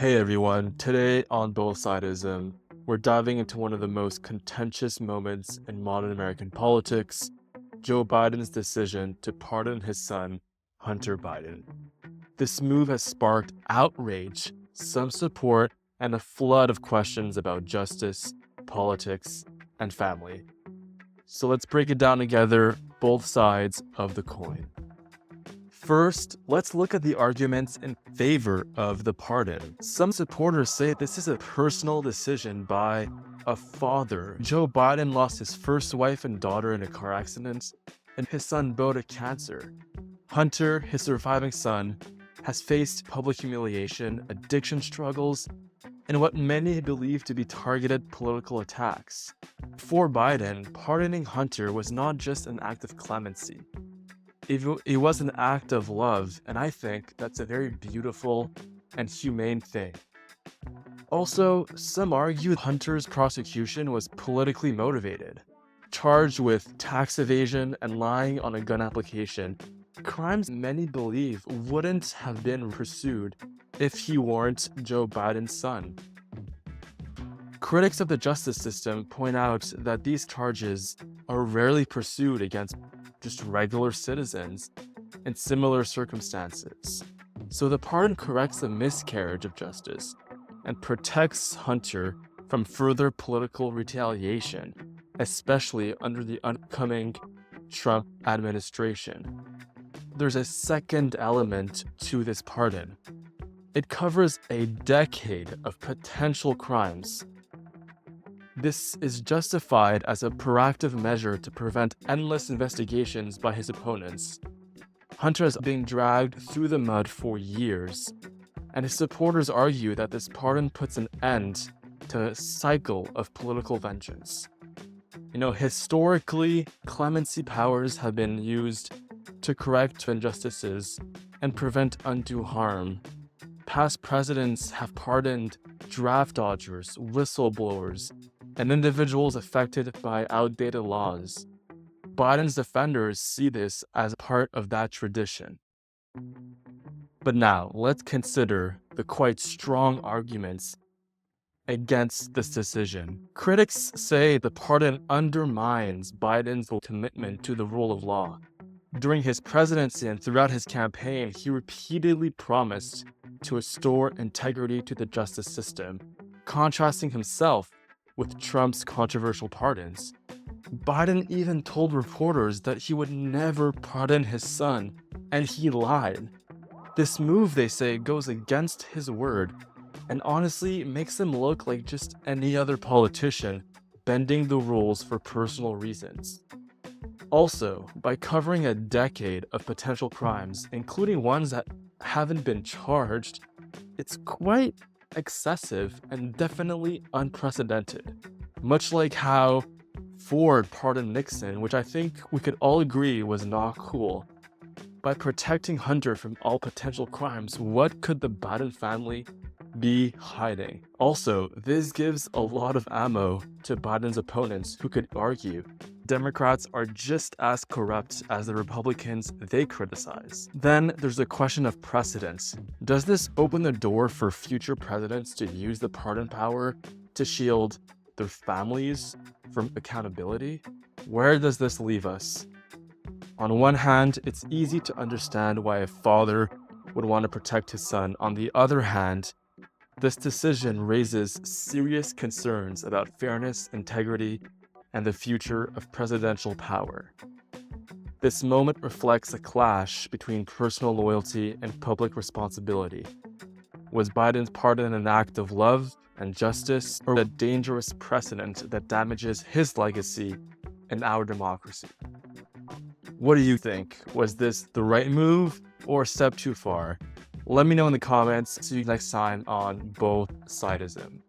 Hey everyone, today on both.sideism, we're diving into one of the most contentious moments in modern American politics, Joe Biden's decision to pardon his son, Hunter Biden. This move has sparked outrage, some support, and a flood of questions about justice, politics, and family. So let's break it down together, both sides of the coin. First, let's look at the arguments in favor of the pardon. Some supporters say this is a personal decision by a father. Joe Biden lost his first wife and daughter in a car accident, and his son Bo to cancer. Hunter, his surviving son, has faced public humiliation, addiction struggles, and what many believe to be targeted political attacks. For Biden, pardoning Hunter was not just an act of clemency. It was an act of love, and I think that's a very beautiful and humane thing. Also, some argue Hunter's prosecution was politically motivated. Charged with tax evasion and lying on a gun application, crimes many believe wouldn't have been pursued if he weren't Joe Biden's son. Critics of the justice system point out that these charges are rarely pursued against just regular citizens in similar circumstances. So the pardon corrects a miscarriage of justice and protects Hunter from further political retaliation, especially under the upcoming Trump administration. There's a second element to this pardon. It covers a decade of potential crimes. This is justified as a proactive measure to prevent endless investigations by his opponents. Hunter has been dragged through the mud for years, and his supporters argue that this pardon puts an end to a cycle of political vengeance. Historically, clemency powers have been used to correct injustices and prevent undue harm. Past presidents have pardoned draft dodgers, whistleblowers, and individuals affected by outdated laws. Biden's defenders see this as part of that tradition. But now, let's consider the quite strong arguments against this decision. Critics say the pardon undermines Biden's commitment to the rule of law. During his presidency and throughout his campaign, he repeatedly promised to restore integrity to the justice system, contrasting himself with Trump's controversial pardons. Biden even told reporters that he would never pardon his son, and he lied. This move, they say, goes against his word, and honestly makes him look like just any other politician bending the rules for personal reasons. Also, by covering a decade of potential crimes, including ones that haven't been charged, it's quite excessive and definitely unprecedented. Much like how Ford pardoned Nixon, which I think we could all agree was not cool. By protecting Hunter from all potential crimes, what could the Biden family be hiding? Also, this gives a lot of ammo to Biden's opponents who could argue Democrats are just as corrupt as the Republicans they criticize. Then there's the question of precedence. Does this open the door for future presidents to use the pardon power to shield their families from accountability? Where does this leave us? On one hand, it's easy to understand why a father would want to protect his son. On the other hand, this decision raises serious concerns about fairness, integrity, and the future of presidential power. This moment reflects a clash between personal loyalty and public responsibility. Was Biden's pardon an act of love and justice, or a dangerous precedent that damages his legacy and our democracy? What do you think? Was this the right move or a step too far? Let me know in the comments. See you next time on both-sideism.